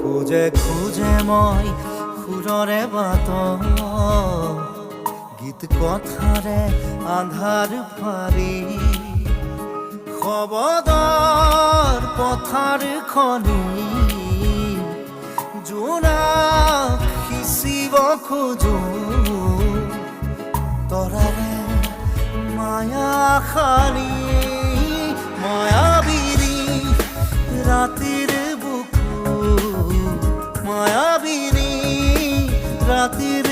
খুঁজে খুঁজে মই সুৰৰে বাট গীত কথাৰে আন্ধাৰ ফাৰি শবদৰ পথাৰ খনি জোনাক সিঁচিব খোজো তৰাৰে মায়া খানি মায়াবিনী ৰাতিৰ বুকু মায়াবিনী ৰাতিৰ